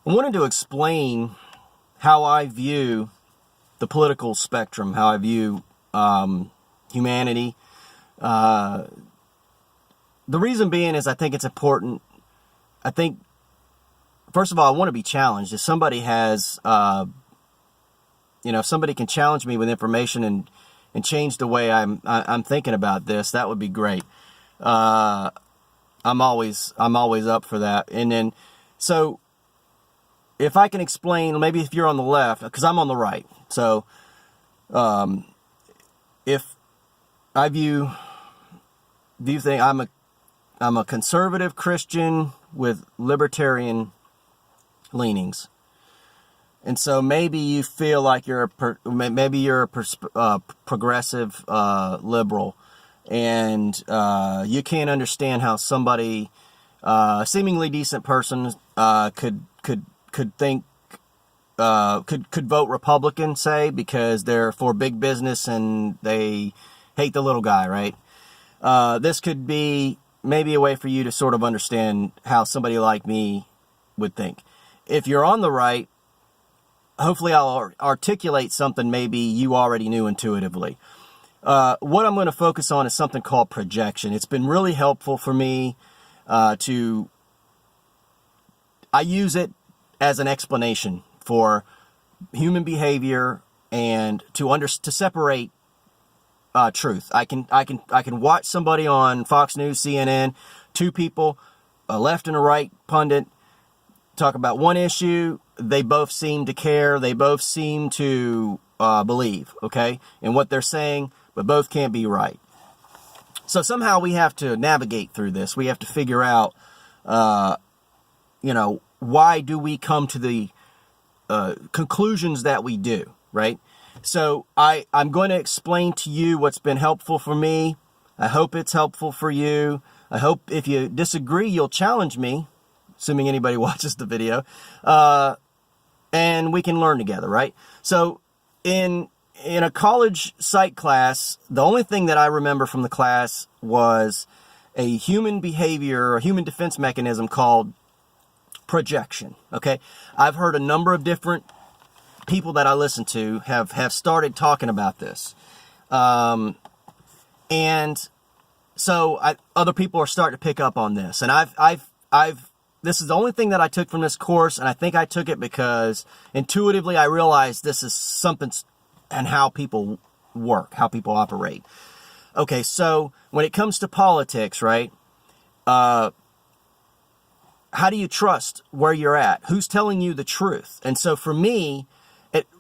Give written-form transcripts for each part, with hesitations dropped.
I wanted to explain how I view the political spectrum, how I view humanity. The reason being is I think it's important. I think, first of all, I want to be challenged. If somebody has, if somebody can challenge me with information and change the way I'm thinking about this, that would be great. I'm always up for that. And then, so if I can explain, maybe if you're on the left, because I'm on the right. So, if I view things, I'm a conservative Christian with libertarian leanings. And so maybe you feel like you're a progressive liberal, and you can't understand how somebody, seemingly decent person, could think could vote Republican, say, because they're for big business and they hate the little guy, right? This could be maybe a way for you to sort of understand how somebody like me would think. If you're on the right, hopefully I'll articulate something maybe you already knew intuitively. What I'm going to focus on is something called projection. It's been really helpful for me I use it as an explanation for human behavior and to separate truth. I can watch somebody on Fox News, CNN, two people, a left and a right pundit, talk about one issue. They both seem to care. They both seem to believe, okay, in what they're saying, but both can't be right. So somehow we have to navigate through this. We have to figure out, why do we come to the conclusions that we do, right? So I'm going to explain to you what's been helpful for me. I hope it's helpful for you. I hope if you disagree, you'll challenge me, assuming anybody watches the video, and we can learn together, right? So in a college psych class, the only thing that I remember from the class was a human behavior, a human defense mechanism called projection, okay? I've heard a number of different people that I listen to have started talking about this. And so other people are starting to pick up on this. And this is the only thing that I took from this course, and I think I took it because intuitively I realized this is something and how people work, how people operate. Okay, so when it comes to politics, right, how do you trust where you're at? Who's telling you the truth? And so for me,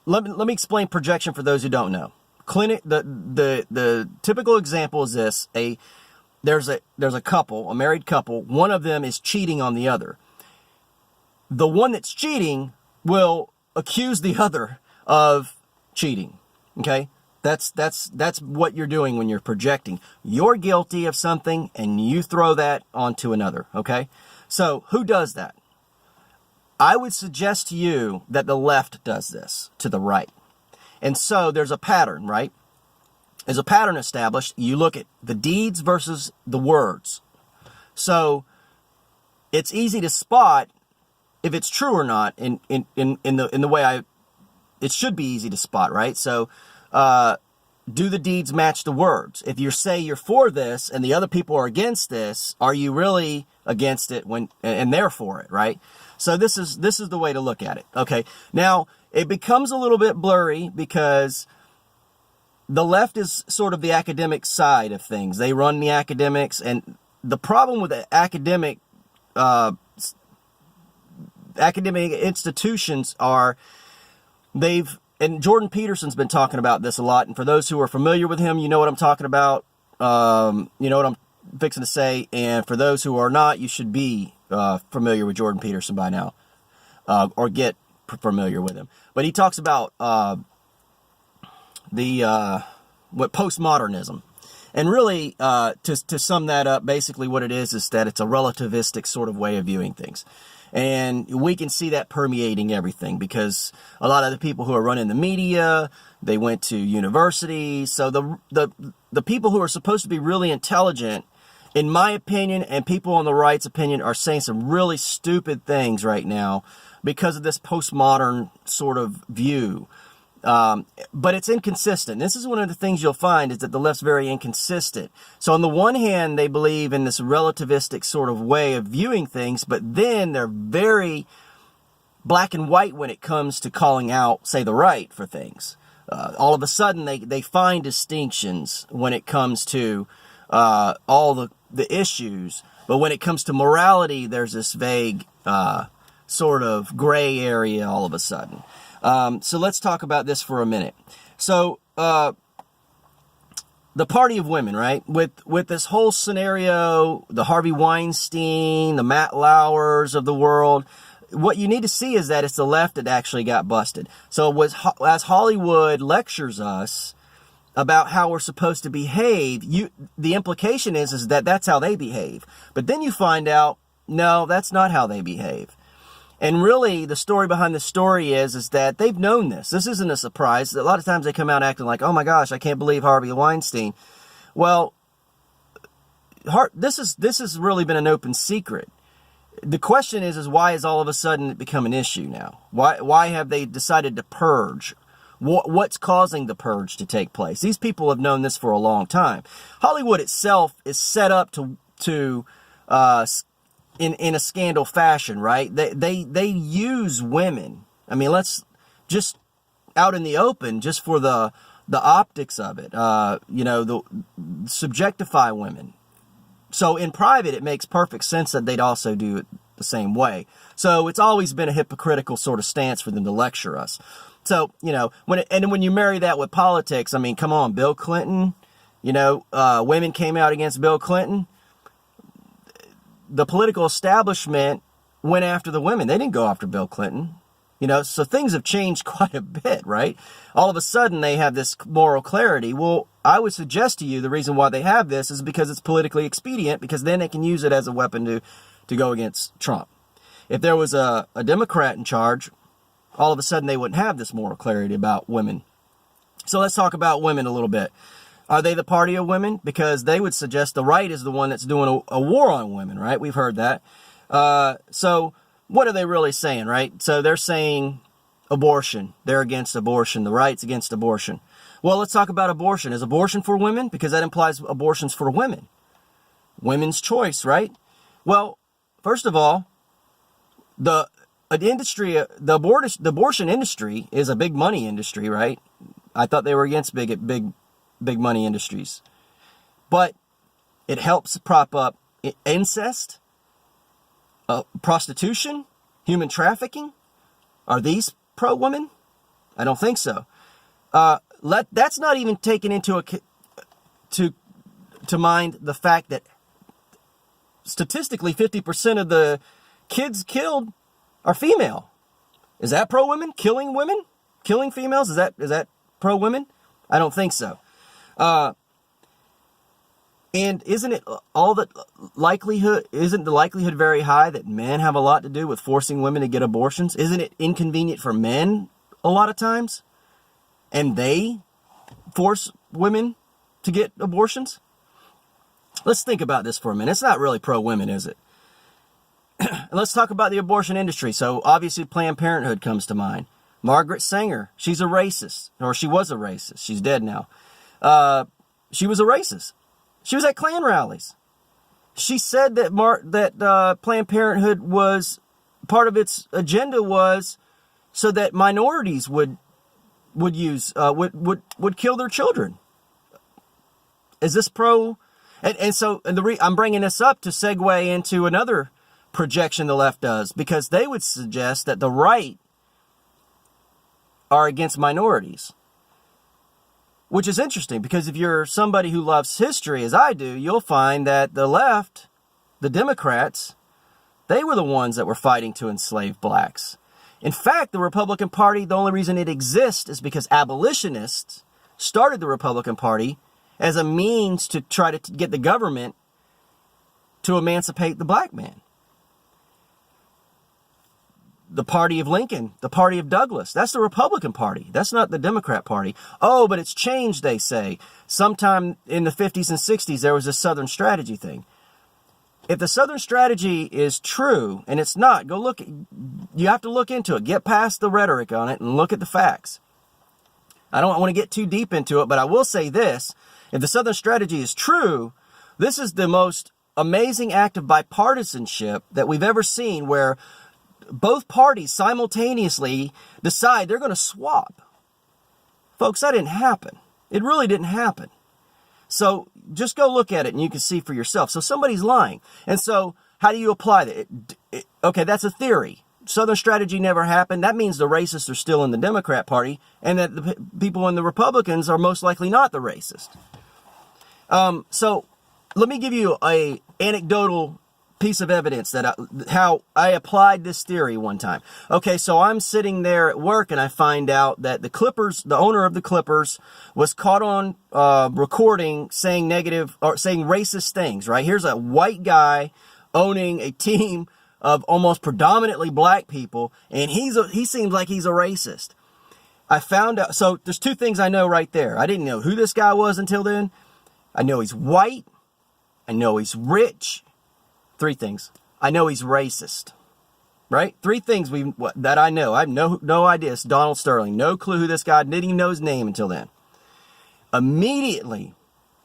let me explain projection for those who don't know. The typical example is this: there's a couple, a married couple. One of them is cheating on the other. The one that's cheating will accuse the other of cheating. Okay? That's what you're doing when you're projecting. You're guilty of something and you throw that onto another. Okay? So who does that? I would suggest to you that the left does this to the right. And so there's a pattern, right? There's a pattern established. You look at the deeds versus the words. So it's easy to spot if it's true or not in the way it should be easy to spot, right? So do the deeds match the words? If you say you're for this and the other people are against this, are you really against it and they're for it, right? So this is the way to look at it. Okay. Now it becomes a little bit blurry because the left is sort of the academic side of things. They run the academics, and the problem with the academic institutions are and Jordan Peterson's been talking about this a lot. And for those who are familiar with him, you know what I'm talking about. You know what I'm fixing to say. And for those who are not, you should be familiar with Jordan Peterson by now, or get familiar with him. But he talks about postmodernism. And really, to sum that up, basically what it is that it's a relativistic sort of way of viewing things. And we can see that permeating everything because a lot of the people who are running the media, they went to university. So the people who are supposed to be really intelligent in my opinion, and people on the right's opinion, are saying some really stupid things right now because of this postmodern sort of view. But it's inconsistent. This is one of the things you'll find, is that the left's very inconsistent. So on the one hand, they believe in this relativistic sort of way of viewing things, but then they're very black and white when it comes to calling out, say, the right for things. All of a sudden, they find distinctions when it comes to all the issues. But when it comes to morality, there's this vague sort of gray area all of a sudden. So let's talk about this for a minute. So the party of women, right? With this whole scenario, the Harvey Weinstein, the Matt Lauers of the world, what you need to see is that it's the left that actually got busted. So as Hollywood lectures us about how we're supposed to behave, the implication is that that's how they behave. But then you find out, no, that's not how they behave. And really, the story behind the story is that they've known this. This isn't a surprise. A lot of times they come out acting like, oh my gosh, I can't believe Harvey Weinstein. Well, this has really been an open secret. The question is why has all of a sudden it become an issue now? Why have they decided to purge? What's causing the purge to take place? These people have known this for a long time. Hollywood itself is set up to in a scandal fashion, right? They use women. I mean, let's just out in the open, just for the optics of it. Subjectify women. So in private, it makes perfect sense that they'd also do it the same way. So it's always been a hypocritical sort of stance for them to lecture us. So, when you marry that with politics, I mean, come on, Bill Clinton, women came out against Bill Clinton. The political establishment went after the women. They didn't go after Bill Clinton. So things have changed quite a bit, right? All of a sudden they have this moral clarity. Well, I would suggest to you the reason why they have this is because it's politically expedient, because then they can use it as a weapon to go against Trump. If there was a Democrat in charge, all of a sudden they wouldn't have this moral clarity about women. So let's talk about women a little bit. Are they the party of women? Because they would suggest the right is the one that's doing a war on women, right? We've heard that. So what are they really saying, right? So they're saying abortion. They're against abortion. The right's against abortion. Well, let's talk about abortion. Is abortion for women? Because that implies abortion's for women. Women's choice, right? Well, first of all, the abortion industry is a big money industry, right? I thought they were against big money industries. But it helps prop up incest, prostitution, human trafficking. Are these pro-women? I don't think so. That's not even taken into to mind the fact that statistically 50% of the kids killed are female. Is that pro-women? Killing women? Killing females? Is that pro-women? I don't think so. And isn't the likelihood very high that men have a lot to do with forcing women to get abortions? Isn't it inconvenient for men a lot of times? And they force women to get abortions? Let's think about this for a minute. It's not really pro-women, is it? And let's talk about the abortion industry. So obviously Planned Parenthood comes to mind. Margaret Sanger, she's a racist, or she was a racist. She's dead now. She was a racist. She was at Klan rallies. She said that Planned Parenthood was part of its agenda was so that minorities would kill their children. Is this pro? I'm bringing this up to segue into another projection the left does, because they would suggest that the right are against minorities. Which is interesting, because if you're somebody who loves history, as I do, you'll find that the left, the Democrats, they were the ones that were fighting to enslave blacks. In fact, the Republican Party, the only reason it exists is because abolitionists started the Republican Party as a means to try to get the government to emancipate the black man. The party of Lincoln, the party of Douglas, that's the Republican Party. That's not the Democrat Party. Oh, but it's changed, they say. Sometime in the 50s and 60s, there was a Southern strategy thing. if the Southern strategy is true, and it's not, you have to look into it. Get past the rhetoric on it and look at the facts. I don't want to get too deep into it, but I will say this. If the Southern strategy is true, this is the most amazing act of bipartisanship that we've ever seen, where both parties simultaneously decide they're going to swap. Folks, that didn't happen. It really didn't happen. So just go look at it and you can see for yourself. So somebody's lying. And so how do you apply that? Okay, that's a theory. Southern strategy never happened. That means the racists are still in the Democrat Party, and that the people in the Republicans are most likely not the racist. So let me give you a anecdotal piece of evidence that how I applied this theory one time. Okay, so I'm sitting there at work and I find out that the Clippers, the owner of the Clippers, was caught on recording saying negative or saying racist things, right? Here's a white guy owning a team of almost predominantly black people, and he seems like he's a racist. I found out, so there's two things I know right there. I didn't know who this guy was until then. I know he's white. I know he's rich. Three things. I know he's racist. Right? Three things that I know. I have no idea. It's Donald Sterling. No clue who this guy, didn't even know his name until then. Immediately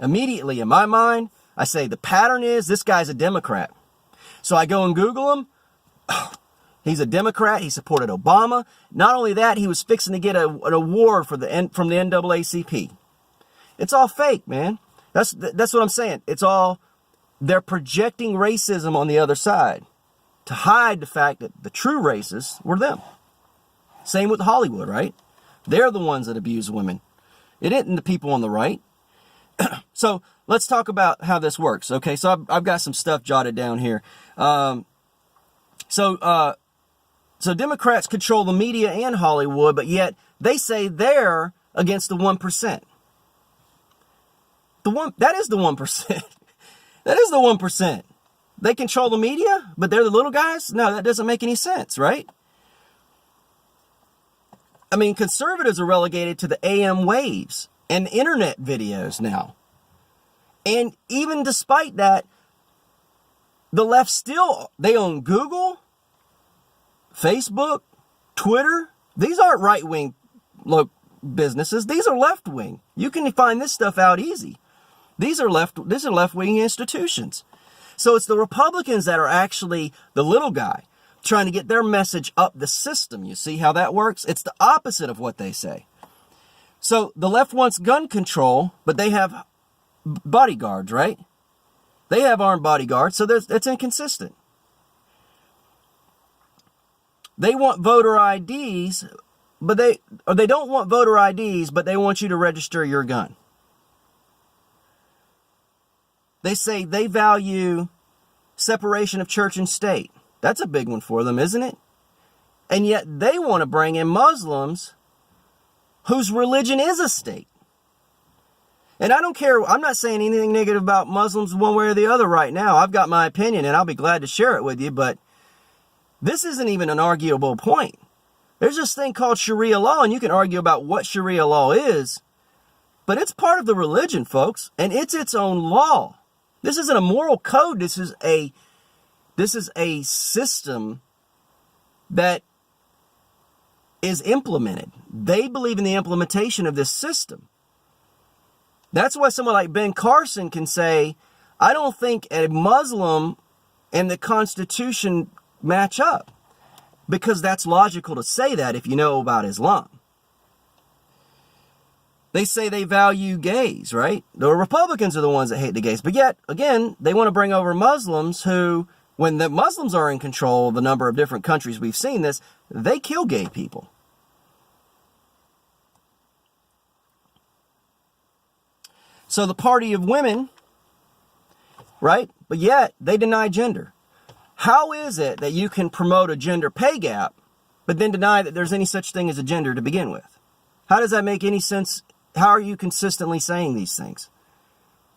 in my mind, I say the pattern is this guy's a Democrat. So I go and Google him. He's a Democrat. He supported Obama. Not only that, he was fixing to get an award from the NAACP. It's all fake, man. That's what I'm saying. It's all, they're projecting racism on the other side to hide the fact that the true racists were them. Same with Hollywood, right? They're the ones that abuse women. It isn't the people on the right. So let's talk about how this works. Okay, so I've got some stuff jotted down here. So Democrats control the media and Hollywood, but yet they say they're against the 1%. That is the 1%. That is the 1%. They control the media, but they're the little guys? No, that doesn't make any sense, right? I mean, conservatives are relegated to the AM waves and internet videos now. And even despite that, the left still, they own Google, Facebook, Twitter. These aren't right-wing businesses. These are left-wing. You can find this stuff out easy. These are left-wing institutions. So it's the Republicans that are actually the little guy trying to get their message up the system. You see how that works? It's the opposite of what they say. So the left wants gun control, but they have bodyguards, right? They have armed bodyguards, so that's inconsistent. They want voter IDs, but they don't want voter IDs, but they want you to register your gun. They say they value separation of church and state. That's a big one for them, isn't it? And yet they want to bring in Muslims whose religion is a state. And I don't care. I'm not saying anything negative about Muslims one way or the other right now. I've got my opinion and I'll be glad to share it with you. But this isn't even an arguable point. There's this thing called Sharia law, and you can argue about what Sharia law is, but it's part of the religion, folks, and it's its own law. This isn't a moral code. This is a system that is implemented. They believe in the implementation of this system. That's why someone like Ben Carson can say, I don't think a Muslim and the Constitution match up. Because that's logical to say that if you know about Islam. They say they value gays, right? The Republicans are the ones that hate the gays. But yet, again, they want to bring over Muslims who, when the Muslims are in control of the number of different countries we've seen this, they kill gay people. So the party of women, right? But yet, they deny gender. How is it that you can promote a gender pay gap, but then deny that there's any such thing as a gender to begin with? How does that make any sense? How are you consistently saying these things?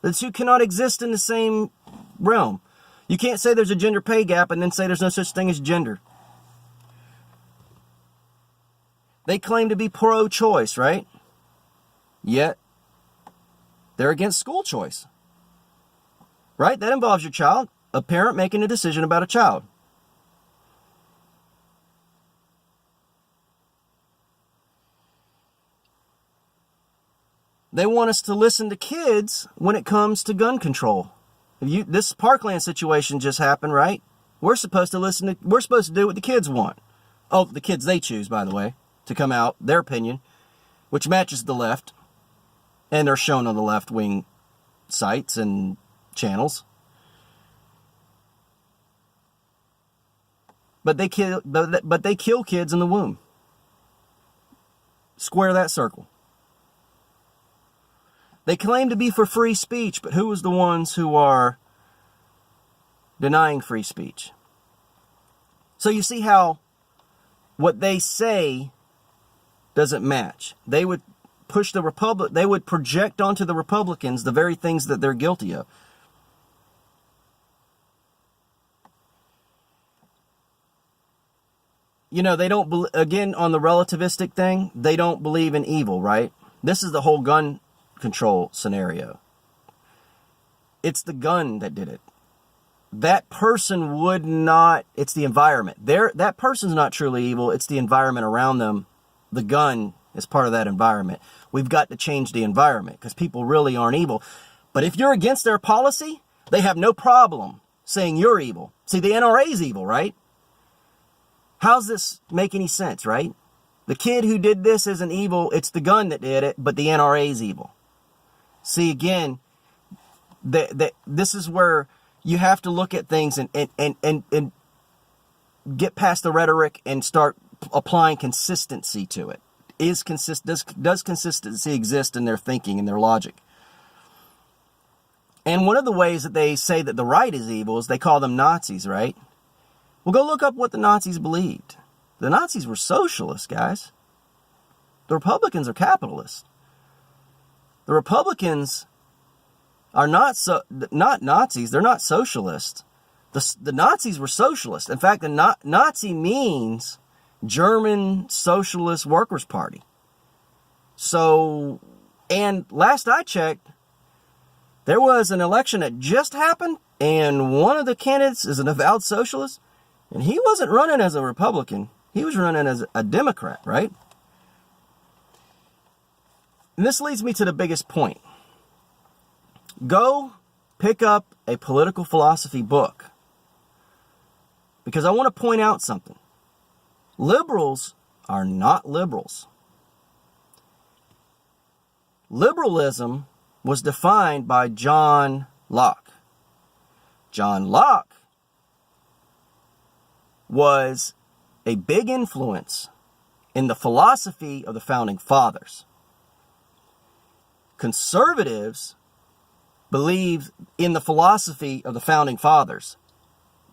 That you cannot exist in the same realm. You can't say there's a gender pay gap and then say there's no such thing as gender. They claim to be pro-choice, right? Yet, they're against school choice. Right? That involves your child. a parent making a decision about a child. They want us to listen to kids when it comes to gun control. This Parkland situation just happened, right? We're supposed to do what the kids want. Oh, the kids they choose, by the way, to come out, their opinion, which matches the left. And they're shown on the left-wing sites and channels. But they kill kids in the womb. Square that circle. They claim to be for free speech, but who is the ones who are denying free speech? So you see how what they say doesn't match. They would push they would project onto the Republicans the very things that they're guilty of. You know, they don't, again, on the relativistic thing, they don't believe in evil, right? This is the whole gun control scenario. It's the gun that did it. That person would not, it's the environment. That person's not truly evil, it's the environment around them. The gun is part of that environment. We've got to change the environment because people really aren't evil. But if you're against their policy, they have no problem saying you're evil. See, the NRA is evil, right? How's this make any sense, right? The kid who did this isn't evil, it's the gun that did it, but the NRA is evil. See, again, this is where you have to look at things and get past the rhetoric and start applying consistency to it. Does consistency exist in their thinking and their logic? And one of the ways that they say that the right is evil is they call them Nazis, right? Well, go look up what the Nazis believed. The Nazis were socialists, guys. The Republicans are capitalists. The Republicans are not Nazis. They're not socialists. The Nazis were socialists. In fact, the Nazi means German Socialist Workers' Party. So, and last I checked, there was an election that just happened, and one of the candidates is an avowed socialist, and he wasn't running as a Republican. He was running as a Democrat, right? And this leads me to the biggest point. Go pick up a political philosophy book, because I want to point out something. Liberals are not liberals. Liberalism was defined by John Locke. John Locke was a big influence in the philosophy of the Founding Fathers. Conservatives believe in the philosophy of the Founding Fathers.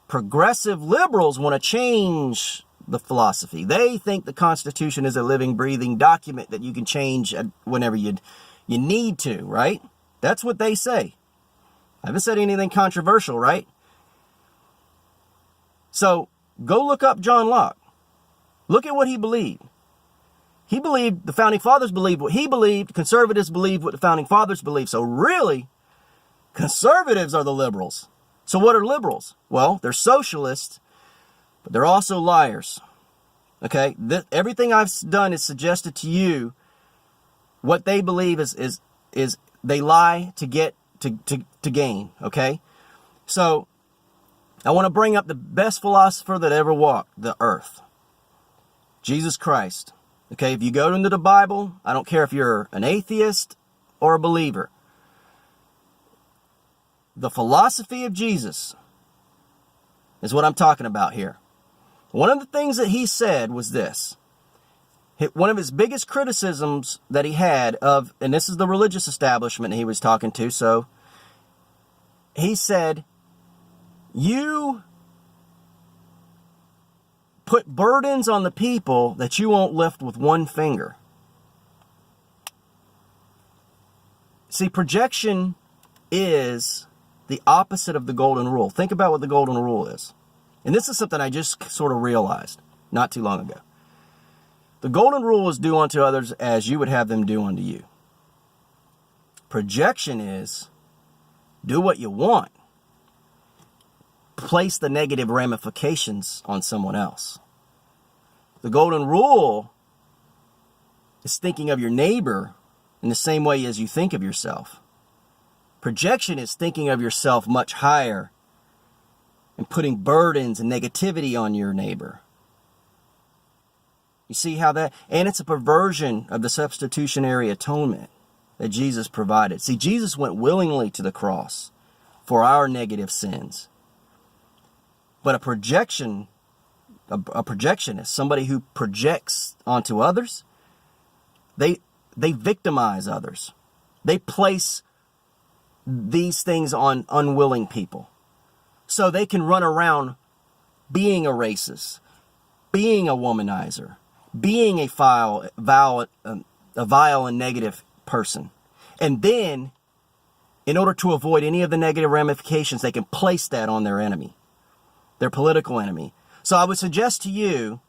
Progressive liberals want to change the philosophy. They think the Constitution is a living, breathing document that you can change whenever you need to, right? That's what they say. I haven't said anything controversial, right? So go look up John Locke. Look at what he believed. He believed the Founding Fathers believed what he believed. Conservatives believed what the Founding Fathers believed. So really, conservatives are the liberals. So what are liberals? Well, they're socialists, but they're also liars. Okay? Everything I've done is suggested to you what they believe is they lie to get to gain. Okay? So I want to bring up the best philosopher that ever walked the earth. Jesus Christ. Okay, if you go into the Bible, I don't care if you're an atheist or a believer. The philosophy of Jesus is what I'm talking about here. One of the things that he said was this. One of his biggest criticisms that he had of, and this is the religious establishment he was talking to, so he said, you put burdens on the people that you won't lift with one finger. See, projection is the opposite of the golden rule. Think about what the golden rule is. And this is something I just sort of realized not too long ago. The golden rule is do unto others as you would have them do unto you. Projection is do what you want. place the negative ramifications on someone else. The golden rule is thinking of your neighbor in the same way as you think of yourself. Projection is thinking of yourself much higher and putting burdens and negativity on your neighbor. You see how that, and it's a perversion of the substitutionary atonement that Jesus provided. See, Jesus went willingly to the cross for our negative sins. But a projectionist, somebody who projects onto others, they victimize others. They place these things on unwilling people. So they can run around being a racist, being a womanizer, being a vile and negative person. And then, in order to avoid any of the negative ramifications, they can place that on their enemy, their political enemy. So I would suggest to you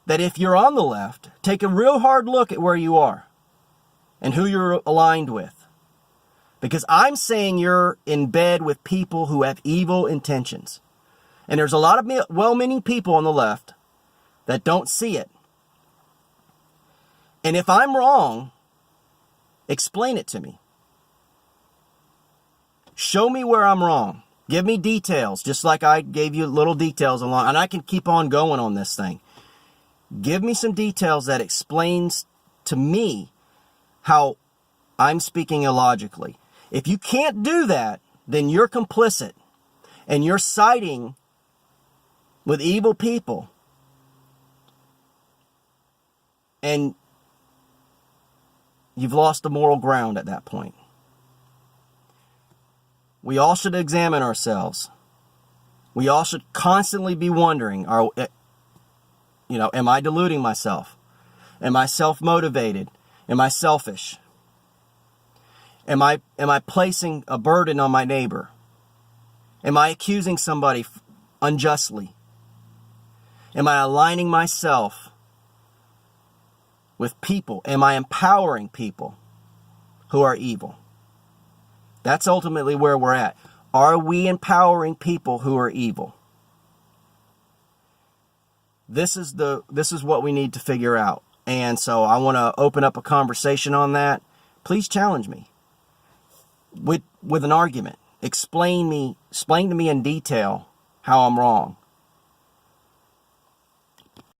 that if you're on the left, take a real hard look at where you are and who you're aligned with. Because I'm saying you're in bed with people who have evil intentions. And there's a lot of well-meaning people on the left that don't see it. And if I'm wrong, explain it to me. Show me where I'm wrong. Give me details, just like I gave you little details along. And I can keep on going on this thing. Give me some details that explains to me how I'm speaking illogically. If you can't do that, then you're complicit and you're siding with evil people. And you've lost the moral ground at that point. We all should examine ourselves. We all should constantly be wondering, am I deluding myself? Am I self-motivated? Am I selfish? Am I placing a burden on my neighbor? Am I accusing somebody unjustly? Am I aligning myself with people? Am I empowering people who are evil? That's ultimately where we're at. Are we empowering people who are evil? This is what we need to figure out. And so I want to open up a conversation on that. Please challenge me with an argument. Explain to me in detail how I'm wrong.